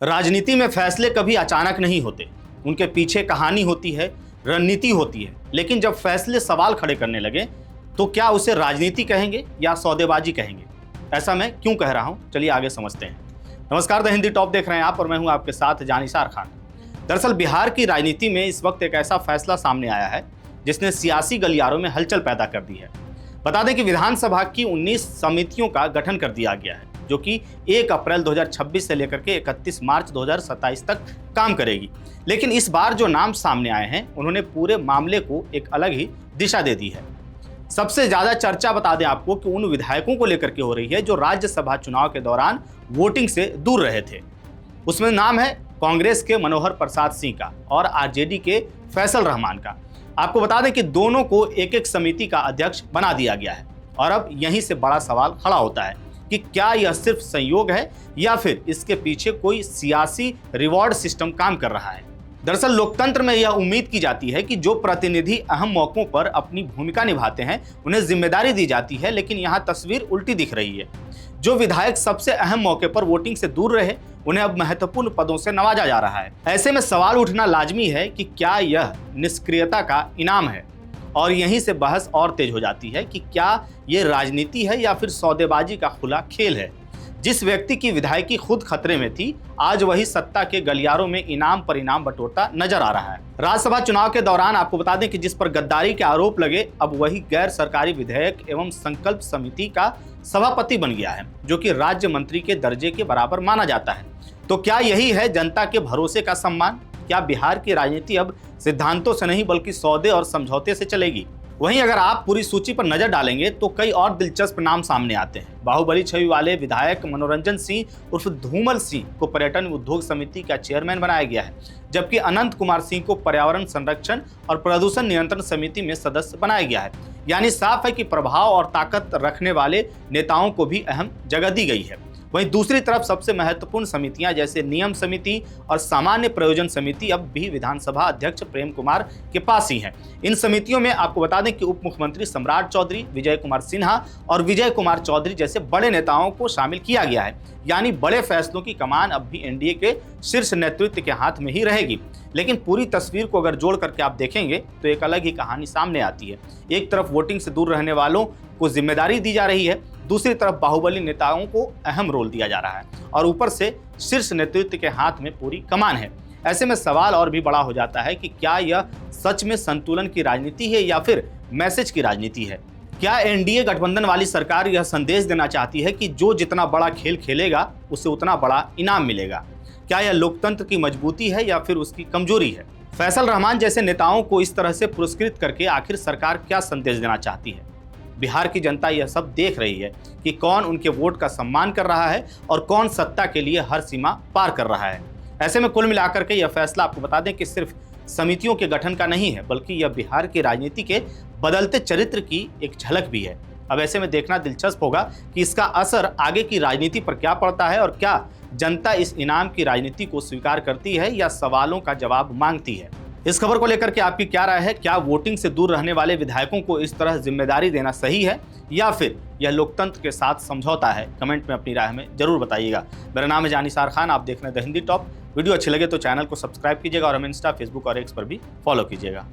राजनीति में फैसले कभी अचानक नहीं होते, उनके पीछे कहानी होती है, रणनीति होती है। लेकिन जब फैसले सवाल खड़े करने लगे तो क्या उसे राजनीति कहेंगे या सौदेबाजी कहेंगे? ऐसा मैं क्यों कह रहा हूं, चलिए आगे समझते हैं। नमस्कार, द हिंदी टॉप देख रहे हैं आप और मैं हूं आपके साथ जानिसार खान। दरअसल बिहार की राजनीति में इस वक्त एक ऐसा फैसला सामने आया है जिसने सियासी गलियारों में हलचल पैदा कर दी है। बता दें कि विधानसभा की 19 समितियों का गठन कर दिया गया है जो कि 1 अप्रैल 2026 से लेकर के 31 मार्च 2027 तक काम करेगी। लेकिन इस बार जो नाम सामने आए हैं उन्होंने पूरे मामले को एक अलग ही दिशा दे दी है। सबसे ज्यादा चर्चा बता दें आपको कि उन विधायकों को लेकर के हो रही है जो राज्यसभा चुनाव के दौरान वोटिंग से दूर रहे थे। उसमें नाम है कांग्रेस के मनोहर प्रसाद सिंह का और आरजेडी के फैसल रहमान का। आपको बता दें कि दोनों को एक एक समिति का अध्यक्ष बना दिया गया है और अब यहीं से बड़ा सवाल खड़ा होता है कि क्या यह सिर्फ संयोग है या फिर इसके पीछे कोई सियासी रिवॉर्ड सिस्टम काम कर रहा है। दरअसल लोकतंत्र में यह उम्मीद की जाती है कि जो प्रतिनिधि अहम मौकों पर अपनी भूमिका निभाते हैं उन्हें जिम्मेदारी दी जाती है, लेकिन यहाँ तस्वीर उल्टी दिख रही है। जो विधायक सबसे अहम मौके पर वोटिंग से दूर रहे उन्हें अब महत्वपूर्ण पदों से नवाजा जा रहा है। ऐसे में सवाल उठना लाजमी है कि क्या यह निष्क्रियता का इनाम है, और यहीं से बहस और तेज हो जाती है कि क्या ये राजनीति है या फिर सौदेबाजी का खुला खेल है। जिस व्यक्ति की विधायकी खुद खतरे में थी, आज वही सत्ता के गलियारों में इनाम पर इनाम बटोरता नजर आ रहा है। राज्यसभा चुनाव के दौरान आपको बता दें कि जिस पर गद्दारी के आरोप लगे, अब वही गैर सरकारी विधेयक एवं संकल्प समिति का सभापति बन गया है जो कि राज्य मंत्री के दर्जे के बराबर माना जाता है। तो क्या यही है जनता के भरोसे का सम्मान? क्या बिहार की राजनीति अब सिद्धांतों से नहीं बल्कि सौदे और समझौते से चलेगी? वहीं अगर आप पूरी सूची पर नजर डालेंगे तो कई और दिलचस्प नाम सामने आते हैं। बाहुबली छवि वाले विधायक मनोरंजन सिंह उर्फ धूमल सिंह को पर्यटन उद्योग समिति का चेयरमैन बनाया गया है, जबकि अनंत कुमार सिंह को पर्यावरण संरक्षण और प्रदूषण नियंत्रण समिति में सदस्य बनाया गया है। यानी साफ है कि प्रभाव और ताकत रखने वाले नेताओं को भी अहम जगह दी गई है। वहीं दूसरी तरफ सबसे महत्वपूर्ण समितियां जैसे नियम समिति और सामान्य प्रयोजन समिति अब भी विधानसभा अध्यक्ष प्रेम कुमार के पास ही हैं। इन समितियों में आपको बता दें कि उप मुख्यमंत्री सम्राट चौधरी, विजय कुमार सिन्हा और विजय कुमार चौधरी जैसे बड़े नेताओं को शामिल किया गया है। यानी बड़े फैसलों की कमान अब भी एनडीए के शीर्ष नेतृत्व के हाथ में ही रहेगी। लेकिन पूरी तस्वीर को अगर जोड़ करके आप देखेंगे तो एक अलग ही कहानी सामने आती है। एक तरफ वोटिंग से दूर रहने वालों को जिम्मेदारी दी जा रही है, दूसरी तरफ बाहुबली नेताओं को अहम रोल दिया जा रहा है और ऊपर से शीर्ष नेतृत्व के हाथ में पूरी कमान है। ऐसे में सवाल और भी बड़ा हो जाता है कि क्या यह सच में संतुलन की राजनीति है या फिर मैसेज की राजनीति है? क्या एनडीए गठबंधन वाली सरकार यह संदेश देना चाहती है कि जो जितना बड़ा खेल खेलेगा उसे उतना बड़ा इनाम मिलेगा? क्या यह लोकतंत्र की मजबूती है या फिर उसकी कमजोरी है? फैसल रहमान जैसे नेताओं को इस तरह से पुरस्कृत करके आखिर सरकार क्या संदेश देना चाहती है? बिहार की जनता यह सब देख रही है कि कौन उनके वोट का सम्मान कर रहा है और कौन सत्ता के लिए हर सीमा पार कर रहा है। ऐसे में कुल मिलाकर के यह फैसला आपको बता दें कि सिर्फ समितियों के गठन का नहीं है, बल्कि यह बिहार की राजनीति के बदलते चरित्र की एक झलक भी है। अब ऐसे में देखना दिलचस्प होगा कि इसका असर आगे की राजनीति पर क्या पड़ता है और क्या जनता इस इनाम की राजनीति को स्वीकार करती है या सवालों का जवाब मांगती है। इस खबर को लेकर के आपकी क्या राय है? क्या वोटिंग से दूर रहने वाले विधायकों को इस तरह जिम्मेदारी देना सही है या फिर यह लोकतंत्र के साथ समझौता है? कमेंट में अपनी राय हमें जरूर बताइएगा। मेरा नाम है जानिसार खान, आप देख रहे हैं द हिंदी टॉप। वीडियो अच्छी लगे तो चैनल को सब्सक्राइब कीजिएगा और हमें इंस्टा, फेसबुक और एक्स पर भी फॉलो कीजिएगा।